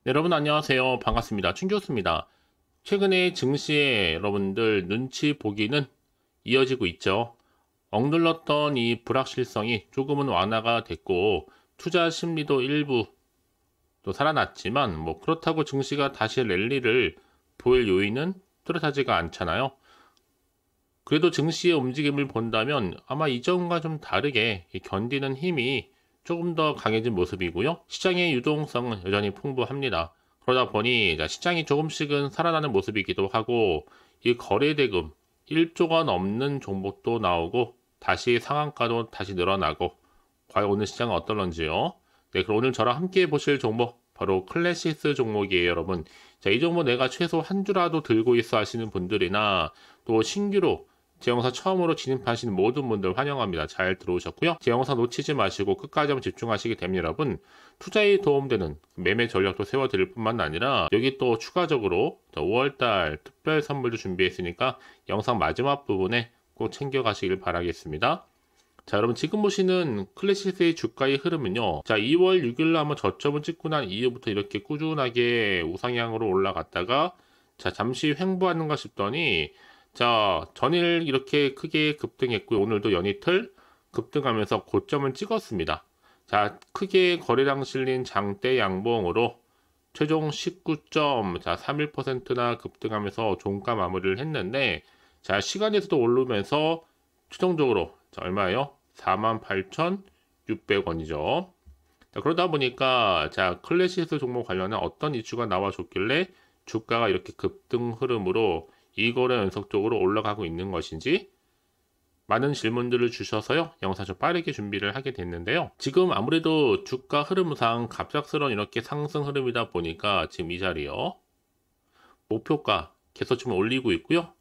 네, 여러분 안녕하세요. 반갑습니다. 춘교수입니다. 최근에 증시에 여러분들 눈치 보기는 이어지고 있죠. 억눌렀던 이 불확실성이 조금은 완화가 됐고 투자 심리도 일부 또 살아났지만 뭐 그렇다고 증시가 다시 랠리를 보일 요인은 뚜렷하지가 않잖아요. 그래도 증시의 움직임을 본다면 아마 이전과 좀 다르게 이 견디는 힘이 조금 더 강해진 모습이고요. 시장의 유동성은 여전히 풍부합니다. 그러다 보니 시장이 조금씩은 살아나는 모습이기도 하고 이 거래대금 1조가 넘는 종목도 나오고 다시 상한가도 다시 늘어나고 과연 오늘 시장은 어떨런지요? 네, 그럼 오늘 저랑 함께 보실 종목 바로 클래시스 종목이에요, 여러분. 자, 이 종목 내가 최소 한 주라도 들고 있어 하시는 분들이나 또 신규로 제 영상 처음으로 진입하시는 모든 분들 환영합니다. 잘 들어오셨고요. 제 영상 놓치지 마시고 끝까지 한번 집중하시게 됩니다, 여러분. 투자에 도움되는 매매 전략도 세워드릴 뿐만 아니라 여기 또 추가적으로 5월달 특별 선물도 준비했으니까 영상 마지막 부분에 꼭 챙겨가시길 바라겠습니다. 자, 여러분 지금 보시는 클래시스의 주가의 흐름은요. 자, 2월 6일날 한번 저점을 찍고 난 이후부터 이렇게 꾸준하게 우상향으로 올라갔다가 자, 잠시 횡보하는가 싶더니 자, 전일 이렇게 크게 급등했고요. 오늘도 연이틀 급등하면서 고점을 찍었습니다. 자, 크게 거래량 실린 장대 양봉으로 최종 19.31%나 급등하면서 종가 마무리를 했는데 자, 시간에서도 오르면서 최종적으로 자, 얼마예요? 48,600원이죠. 자, 그러다 보니까 자, 클래시스 종목 관련한 어떤 이슈가 나와줬길래 주가가 이렇게 급등 흐름으로 2거래 연속적으로 올라가고 있는 것인지 많은 질문들을 주셔서요. 영상 좀 빠르게 준비를 하게 됐는데요. 지금 아무래도 주가 흐름상 갑작스러운 이렇게 상승 흐름이다 보니까 지금 이 자리요. 목표가 계속 지금 올리고 있고요.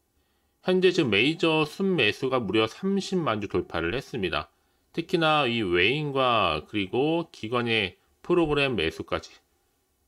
현재 지금 메이저 순매수가 무려 30만 주 돌파를 했습니다. 특히나 이 외인과 그리고 기관의 프로그램 매수까지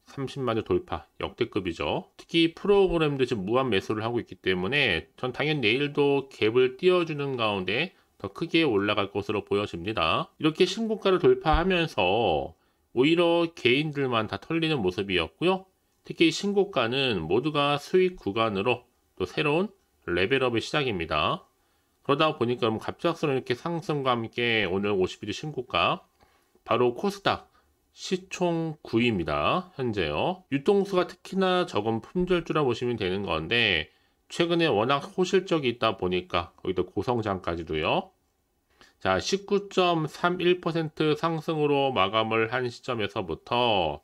30만 주 돌파 역대급이죠. 특히 프로그램도 지금 무한 매수를 하고 있기 때문에 전 당연히 내일도 갭을 띄워주는 가운데 더 크게 올라갈 것으로 보여집니다. 이렇게 신고가를 돌파하면서 오히려 개인들만 다 털리는 모습이었고요. 특히 신고가는 모두가 수익 구간으로 또 새로운 레벨업의 시작입니다. 그러다 보니까 갑작스러운 이렇게 상승과 함께 오늘 50일 신고가 바로 코스닥 시총 9위입니다. 현재요. 유통수가 특히나 적은 품절주라 보시면 되는 건데 최근에 워낙 호실적이 있다 보니까 거기도 고성장까지도요. 자, 19.31% 상승으로 마감을 한 시점에서부터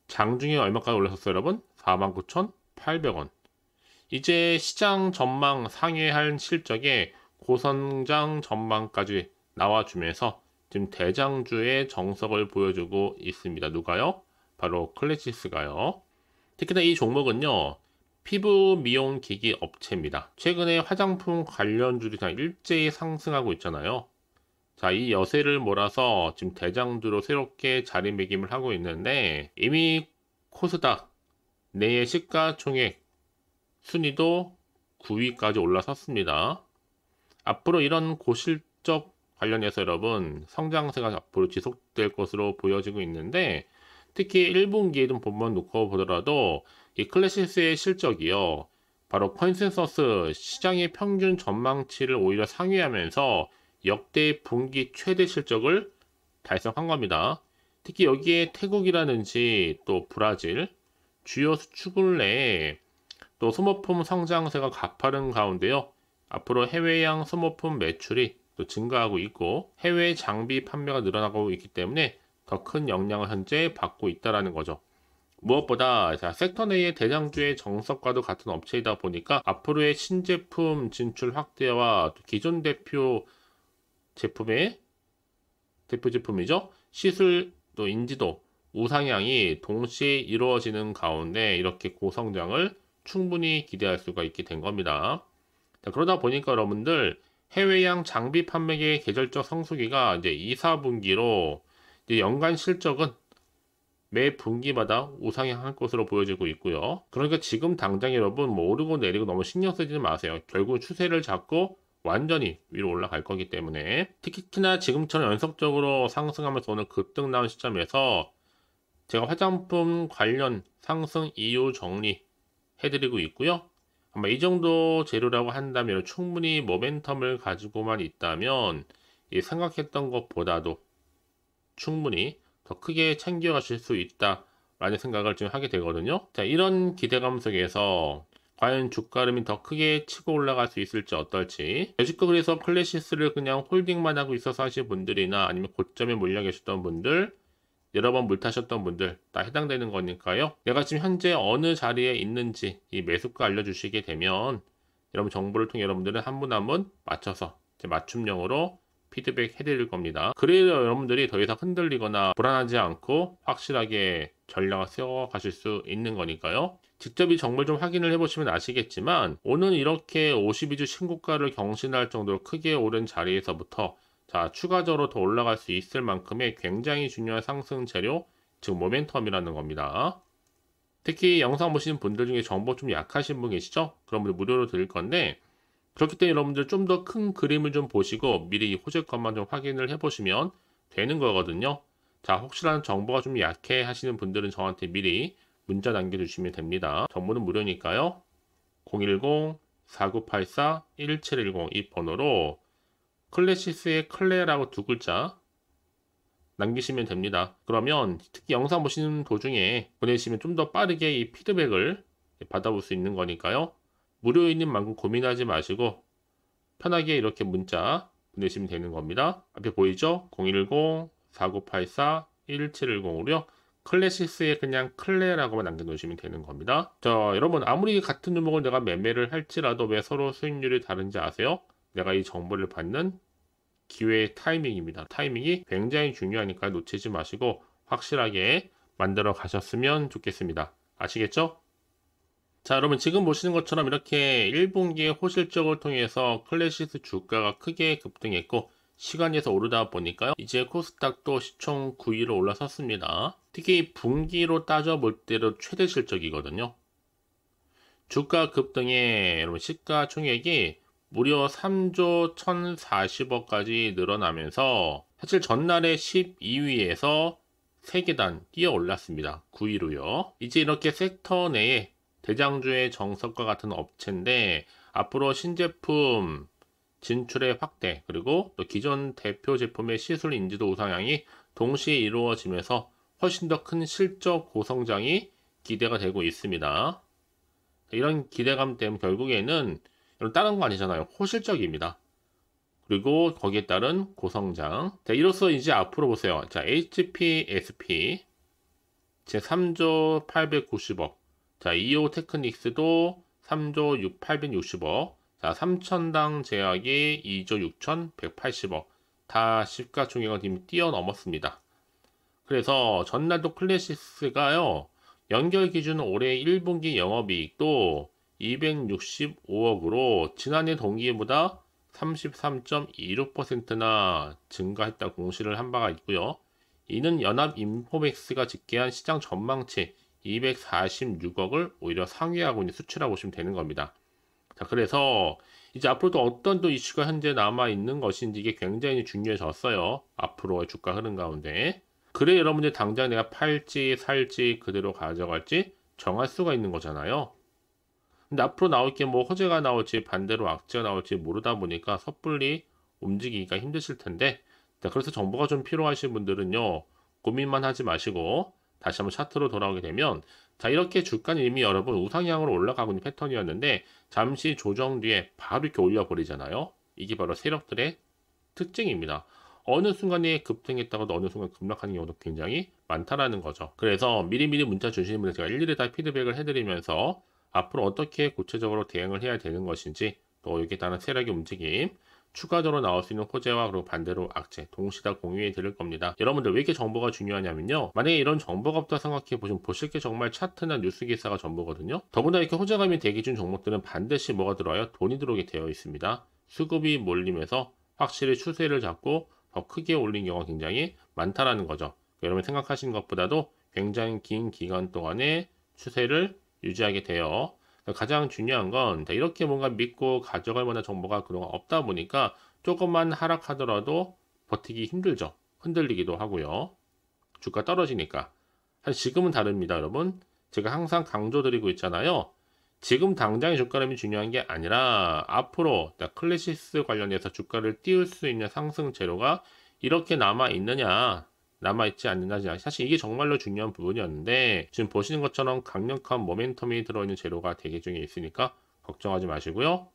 장중에 얼마까지 올랐었어요, 여러분? 49,800원. 이제 시장 전망 상회할 실적에 고성장 전망까지 나와주면서 지금 대장주의 정석을 보여주고 있습니다. 누가요? 바로 클래시스가요. 특히나 이 종목은요. 피부 미용 기기 업체입니다. 최근에 화장품 관련주들이 다 일제히 상승하고 있잖아요. 자, 이 여세를 몰아서 지금 대장주로 새롭게 자리매김을 하고 있는데 이미 코스닥 내의 시가총액 순위도 9위까지 올라섰습니다. 앞으로 이런 고실적 관련해서 여러분 성장세가 앞으로 지속될 것으로 보여지고 있는데 특히 1분기에 보면 놓고 보더라도 이 클래시스의 실적이요. 바로 컨센서스 시장의 평균 전망치를 오히려 상회하면서 역대 분기 최대 실적을 달성한 겁니다. 특히 여기에 태국이라든지 또 브라질 주요 수출국 내에 또 소모품 성장세가 가파른 가운데요. 앞으로 해외양 소모품 매출이 또 증가하고 있고 해외 장비 판매가 늘어나고 있기 때문에 더 큰 영향을 현재 받고 있다는 거죠. 무엇보다 섹터 내의 대장주의 정석과도 같은 업체이다 보니까 앞으로의 신제품 진출 확대와 또 기존 대표 제품의 대표 제품이죠. 시술 또 인지도 우상향이 동시에 이루어지는 가운데 이렇게 고성장을 충분히 기대할 수가 있게 된 겁니다. 자, 그러다 보니까 여러분들 해외양 장비 판매의 계절적 성수기가 이제 2, 4분기로 이제 연간 실적은 매 분기마다 우상향할 것으로 보여지고 있고요. 그러니까 지금 당장 여러분 뭐 오르고 내리고 너무 신경 쓰지 마세요. 결국 추세를 잡고 완전히 위로 올라갈 거기 때문에 특히나 지금처럼 연속적으로 상승하면서 오늘 급등 나온 시점에서 제가 화장품 관련 상승 이유 정리 해드리고 있고요. 아마 이 정도 재료라고 한다면 충분히 모멘텀을 가지고만 있다면 이 생각했던 것보다도 충분히 더 크게 챙겨가실 수 있다라는 생각을 좀 하게 되거든요. 자, 이런 기대감 속에서 과연 주가 흐름이 더 크게 치고 올라갈 수 있을지 어떨지. 여지껏 그래서 클래시스를 그냥 홀딩만 하고 있어서 하신 분들이나 아니면 고점에 몰려 계셨던 분들, 여러 번 물 타셨던 분들 다 해당되는 거니까요. 내가 지금 현재 어느 자리에 있는지 이 매수가 알려주시게 되면 여러분 정보를 통해 여러분들은 한 분 한 분 맞춰서 맞춤형으로 피드백 해드릴 겁니다. 그래야 여러분들이 더 이상 흔들리거나 불안하지 않고 확실하게 전략을 세워 가실 수 있는 거니까요. 직접 이 정보를 좀 확인을 해보시면 아시겠지만 오늘 이렇게 52주 신고가를 경신할 정도로 크게 오른 자리에서부터 자, 추가적으로 더 올라갈 수 있을 만큼의 굉장히 중요한 상승 재료, 즉 모멘텀이라는 겁니다. 특히 영상 보시는 분들 중에 정보 좀 약하신 분 계시죠? 그런 분들 무료로 드릴 건데 그렇기 때문에 여러분들 좀 더 큰 그림을 좀 보시고 미리 호재값만 좀 확인을 해보시면 되는 거거든요. 자, 혹시라도 정보가 좀 약해 하시는 분들은 저한테 미리 문자 남겨주시면 됩니다. 정보는 무료니까요. 010-4984-1710 이 번호로 클래시스의 클레라고 두 글자 남기시면 됩니다. 그러면 특히 영상 보시는 도중에 보내시면 좀 더 빠르게 이 피드백을 받아볼 수 있는 거니까요. 무료인 만큼 고민하지 마시고 편하게 이렇게 문자 보내시면 되는 겁니다. 앞에 보이죠? 010-4984-1710으로요. 클래시스에 그냥 클레라고만 남겨놓으시면 되는 겁니다. 자, 여러분 아무리 같은 종목을 내가 매매를 할지라도 왜 서로 수익률이 다른지 아세요? 내가 이 정보를 받는 기회의 타이밍입니다. 타이밍이 굉장히 중요하니까 놓치지 마시고 확실하게 만들어 가셨으면 좋겠습니다. 아시겠죠? 자, 여러분 지금 보시는 것처럼 이렇게 1분기의 호실적을 통해서 클래시스 주가가 크게 급등했고 시간에서 오르다 보니까요. 이제 코스닥도 시총 9위로 올라섰습니다. 특히 분기로 따져볼 때도 최대 실적이거든요. 주가 급등에 여러분 시가총액이 무려 3조 1,040억까지 늘어나면서 사실 전날에 12위에서 3계단 뛰어 올랐습니다. 9위로요. 이제 이렇게 섹터 내에 대장주의 정석과 같은 업체인데 앞으로 신제품 진출의 확대 그리고 또 기존 대표 제품의 시술 인지도 우상향이 동시에 이루어지면서 훨씬 더 큰 실적 고성장이 기대가 되고 있습니다. 이런 기대감 때문에 결국에는 다른 거 아니잖아요. 호실적입니다. 그리고 거기에 따른 고성장. 자, 이로써 이제 앞으로 보세요. 자, HPSP 제 3조 890억. 자, 이오 테크닉스도 3조 860억. 자, 삼천당 제약이 2조 6180억. 다 시가총액을 이미 뛰어넘었습니다. 그래서 전날도 클래시스가요. 연결 기준 올해 1분기 영업이익도 265억으로 지난해 동기보다 33.26%나 증가했다 공시를 한 바가 있고요. 이는 연합인포맥스가 집계한 시장 전망치 246억을 오히려 상회하고 있는 수치라고 보시면 되는 겁니다. 자, 그래서 이제 앞으로도 어떤 또 이슈가 현재 남아 있는 것인지 이게 굉장히 중요해졌어요. 앞으로의 주가 흐름 가운데. 그래 여러분들 당장 내가 팔지 살지 그대로 가져갈지 정할 수가 있는 거잖아요. 근데 앞으로 나올 게 뭐 호재가 나올지 반대로 악재가 나올지 모르다 보니까 섣불리 움직이기가 힘드실 텐데 자, 그래서 정보가 좀 필요하신 분들은요 고민만 하지 마시고 다시 한번 차트로 돌아오게 되면 자, 이렇게 주가는 이미 여러분 우상향으로 올라가고 있는 패턴이었는데 잠시 조정 뒤에 바로 이렇게 올려버리잖아요. 이게 바로 세력들의 특징입니다. 어느 순간에 급등했다가도 어느 순간 급락하는 경우도 굉장히 많다라는 거죠. 그래서 미리미리 문자 주시는 분들 제가 일일이 다 피드백을 해드리면서 앞으로 어떻게 구체적으로 대응을 해야 되는 것인지 또 여기에 따른 세력의 움직임 추가적으로 나올 수 있는 호재와 그리고 반대로 악재 동시에 다 공유해 드릴 겁니다. 여러분들 왜 이렇게 정보가 중요하냐면요. 만약에 이런 정보가 없다 생각해 보시면 보실 게 정말 차트나 뉴스 기사가 전부거든요. 더구나 이렇게 호재감이 대기 중 종목들은 반드시 뭐가 들어와요? 돈이 들어오게 되어 있습니다. 수급이 몰리면서 확실히 추세를 잡고 더 크게 올린 경우가 굉장히 많다라는 거죠. 여러분 생각하시는 것보다도 굉장히 긴 기간 동안의 추세를 유지하게 돼요. 가장 중요한 건 이렇게 뭔가 믿고 가져갈 만한 정보가 그동안 없다 보니까 조금만 하락하더라도 버티기 힘들죠. 흔들리기도 하고요. 주가 떨어지니까. 사실 지금은 다릅니다, 여러분. 제가 항상 강조드리고 있잖아요. 지금 당장의 주가 흐름이 중요한 게 아니라 앞으로 클래시스 관련해서 주가를 띄울 수 있는 상승 재료가 이렇게 남아 있느냐, 남아 있지 않느냐. 사실 이게 정말로 중요한 부분이었는데 지금 보시는 것처럼 강력한 모멘텀이 들어있는 재료가 대기 중에 있으니까 걱정하지 마시고요.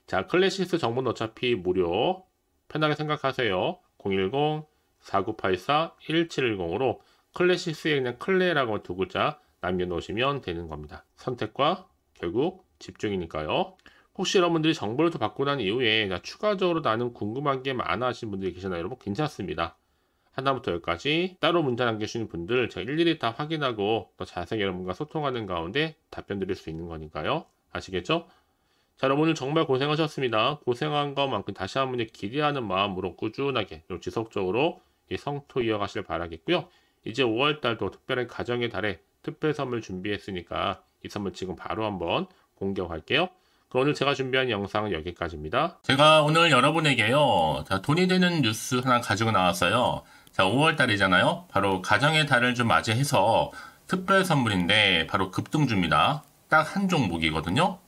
자, 클래시스 정보는 어차피 무료. 편하게 생각하세요. 010-4984-1710으로 클래시스에 그냥 클레라고 두 글자 남겨놓으시면 되는 겁니다. 선택과 결국 집중이니까요. 혹시 여러분들이 정보를 더 받고 난 이후에 추가적으로 나는 궁금한 게 많아 하시는 분들이 계시나요? 여러분 괜찮습니다. 하나부터 열까지 따로 문자 남겨주시는 분들 제가 일일이 다 확인하고 더 자세히 여러분과 소통하는 가운데 답변 드릴 수 있는 거니까요. 아시겠죠? 자, 여러분 오늘 정말 고생하셨습니다. 고생한 것만큼 다시 한번 기대하는 마음으로 꾸준하게 지속적으로 이 성토 이어가시길 바라겠고요. 이제 5월달도 특별한 가정의 달에 특별 선물 준비했으니까 이 선물 지금 바로 한번 공개할게요. 그럼 오늘 제가 준비한 영상은 여기까지입니다. 제가 오늘 여러분에게요, 자, 돈이 되는 뉴스 하나 가지고 나왔어요. 자, 5월달이잖아요. 바로 가정의 달을 좀 맞이해서 특별 선물인데 바로 급등주입니다. 딱 한 종목이거든요.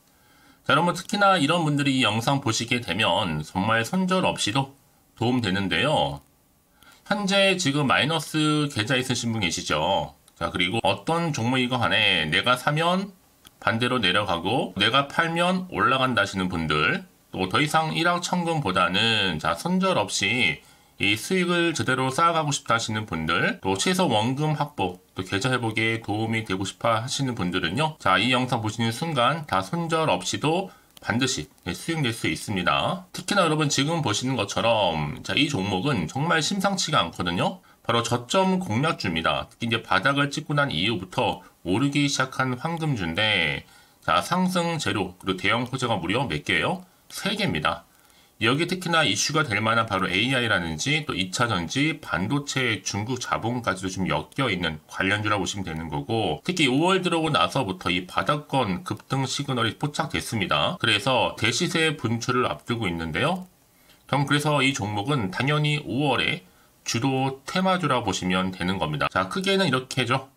자, 여러분 특히나 이런 분들이 이 영상 보시게 되면 정말 손절 없이도 도움되는데요. 현재 지금 마이너스 계좌 있으신 분 계시죠? 자, 그리고 어떤 종목이건 간에 내가 사면 반대로 내려가고 내가 팔면 올라간다 하시는 분들, 또 더 이상 일확천금보다는 자, 손절 없이 이 수익을 제대로 쌓아가고 싶다 하시는 분들, 또 최소 원금 확보, 또 계좌 회복에 도움이 되고 싶어 하시는 분들은요, 자, 이 영상 보시는 순간 다 손절 없이도 반드시 수익 낼 수 있습니다. 특히나 여러분 지금 보시는 것처럼 자, 이 종목은 정말 심상치가 않거든요. 바로 저점 공략주입니다. 특히 이제 바닥을 찍고 난 이후부터 오르기 시작한 황금주인데, 자, 상승 재료 그리고 대형 호재가 무려 몇 개예요? 3개입니다. 여기 특히나 이슈가 될 만한 바로 AI라든지 또 2차전지, 반도체, 중국 자본까지도 좀 엮여있는 관련주라고 보시면 되는 거고, 특히 5월 들어오고 나서부터 이 바닥권 급등 시그널이 포착됐습니다. 그래서 대시세 분출을 앞두고 있는데요. 그럼 그래서 이 종목은 당연히 5월에 주도 테마주라고 보시면 되는 겁니다. 자, 크게는 이렇게죠.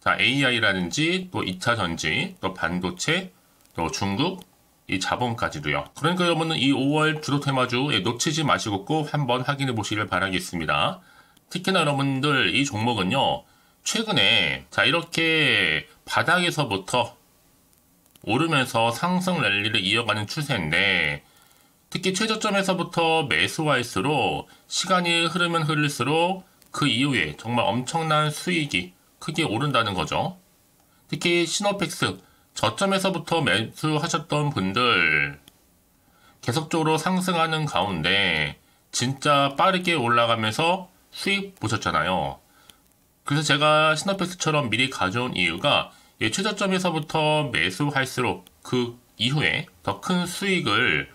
자, AI라든지 또 2차전지, 또 반도체, 또 중국, 이 자본까지도요. 그러니까 여러분은 이 5월 주도 테마주 놓치지 마시고 꼭 한번 확인해 보시길 바라겠습니다. 특히나 여러분들 이 종목은요, 최근에 자, 이렇게 바닥에서부터 오르면서 상승 랠리를 이어가는 추세인데, 특히 최저점에서부터 매수할수록 시간이 흐르면 흐를수록 그 이후에 정말 엄청난 수익이 크게 오른다는 거죠. 특히 시노펙스 저점에서부터 매수하셨던 분들 계속적으로 상승하는 가운데 진짜 빠르게 올라가면서 수익 보셨잖아요. 그래서 제가 시노펙스처럼 미리 가져온 이유가 최저점에서부터 매수할수록 그 이후에 더 큰 수익을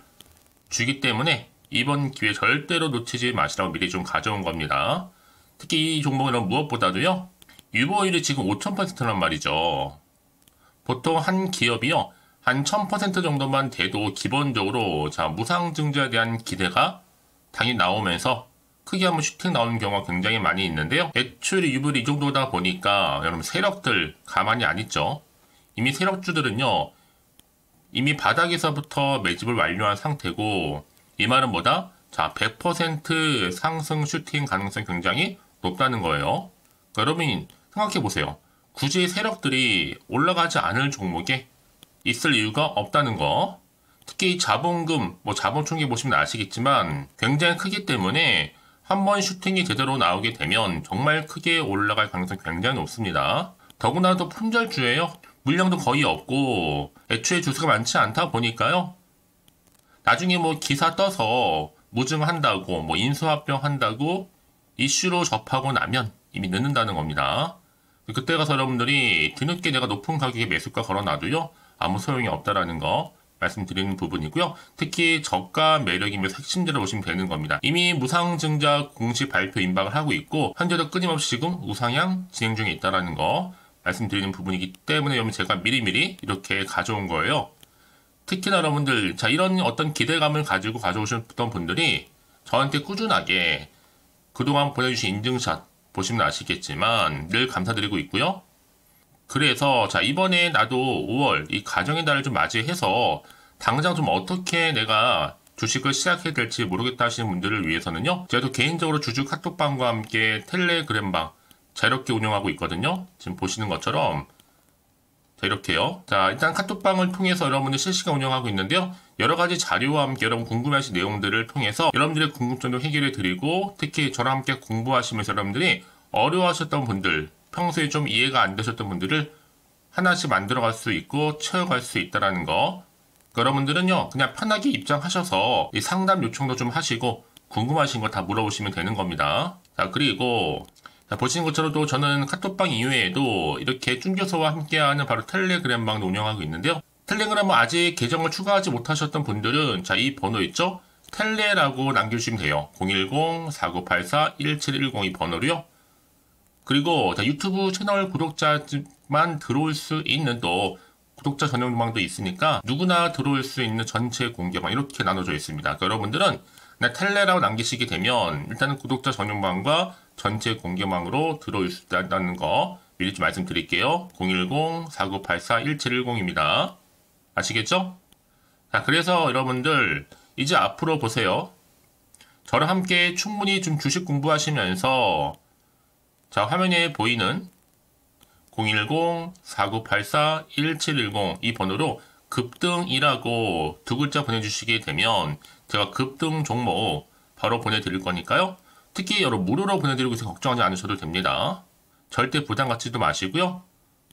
주기 때문에 이번 기회 절대로 놓치지 마시라고 미리 좀 가져온 겁니다. 특히 이 종목은 무엇보다도요, 유보율이 지금 5000%란 말이죠. 보통 한 기업이요, 한 1000% 정도만 돼도 기본적으로 자, 무상증자에 대한 기대가 당연히 나오면서 크게 한번 슈팅 나오는 경우가 굉장히 많이 있는데요. 매출이 유보율이 이 정도다 보니까 여러분 세력들 가만히 안 있죠. 이미 세력주들은요, 이미 바닥에서부터 매집을 완료한 상태고, 이 말은 뭐다? 자, 100% 상승 슈팅 가능성이 굉장히 높다는 거예요. 그러니까 여러분 생각해 보세요. 굳이 세력들이 올라가지 않을 종목에 있을 이유가 없다는 거. 특히 자본금, 자본 총계 보시면 아시겠지만 굉장히 크기 때문에 한번 슈팅이 제대로 나오게 되면 정말 크게 올라갈 가능성이 굉장히 높습니다. 더구나도 품절주예요. 물량도 거의 없고 애초에 주수가 많지 않다 보니까요. 나중에 기사 떠서 무증한다고 인수합병 한다고 이슈로 접하고 나면 이미 늦는다는 겁니다. 그때 가서 여러분들이 뒤늦게 내가 높은 가격에 매수가 걸어놔도요, 아무 소용이 없다라는 거 말씀드리는 부분이고요. 특히 저가 매력이면서 핵심제로 보시면 되는 겁니다. 이미 무상증자 공식 발표 임박을 하고 있고 현재도 끊임없이 지금 우상향 진행 중에 있다라는 거 말씀드리는 부분이기 때문에 여러분 제가 미리미리 이렇게 가져온 거예요. 특히나 여러분들 자, 이런 어떤 기대감을 가지고 가져오셨던 분들이 저한테 꾸준하게 그동안 보내주신 인증샷 보시면 아시겠지만 늘 감사드리고 있고요. 그래서 자, 이번에 나도 5월 이 가정의 달을 좀 맞이해서 당장 좀 어떻게 내가 주식을 시작해야 될지 모르겠다 하시는 분들을 위해서는요. 제가 또 개인적으로 주주 카톡방과 함께 텔레그램방 자유롭게 운영하고 있거든요. 지금 보시는 것처럼 자, 이렇게요. 자, 일단 카톡방을 통해서 여러분들 실시간 운영하고 있는데요. 여러 가지 자료와 함께 여러분 궁금해하신 내용들을 통해서 여러분들의 궁금증도 해결해 드리고, 특히 저랑 함께 공부하시면서 여러분들이 어려워하셨던 분들, 평소에 좀 이해가 안 되셨던 분들을 하나씩 만들어갈 수 있고 채워갈 수 있다는 거. 여러분들은요, 그냥 편하게 입장하셔서 이 상담 요청도 좀 하시고 궁금하신 거 다 물어보시면 되는 겁니다. 자, 그리고 자, 보시는 것처럼 또 저는 카톡방 이외에도 이렇게 쭝교서와 함께하는 바로 텔레그램방도 운영하고 있는데요. 텔레그램은 아직 계정을 추가하지 못하셨던 분들은 자, 이 번호 있죠? 텔레라고 남겨주시면 돼요. 010-4984-1710 이 번호로요. 그리고 자, 유튜브 채널 구독자만 들어올 수 있는 또 구독자 전용방도 있으니까 누구나 들어올 수 있는 전체 공개방 이렇게 나눠져 있습니다. 그러니까 여러분들은 그냥 텔레라고 남기시게 되면 일단은 구독자 전용방과 전체 공개방으로 들어올 수 있다는 거 미리 좀 말씀드릴게요. 010-4984-1710입니다. 아시겠죠? 자, 그래서 여러분들 이제 앞으로 보세요. 저랑 함께 충분히 좀 주식 공부하시면서 자, 화면에 보이는 010-4984-1710 이 번호로 급등이라고 두 글자 보내주시게 되면 제가 급등 종목 바로 보내드릴 거니까요. 특히 여러분 무료로 보내드리고 있어서 걱정하지 않으셔도 됩니다. 절대 부담 갖지도 마시고요.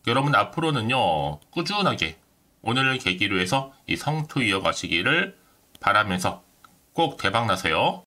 여러분 앞으로는요. 꾸준하게 오늘을 계기로 해서 이 성투 이어가시기를 바라면서 꼭 대박 나세요.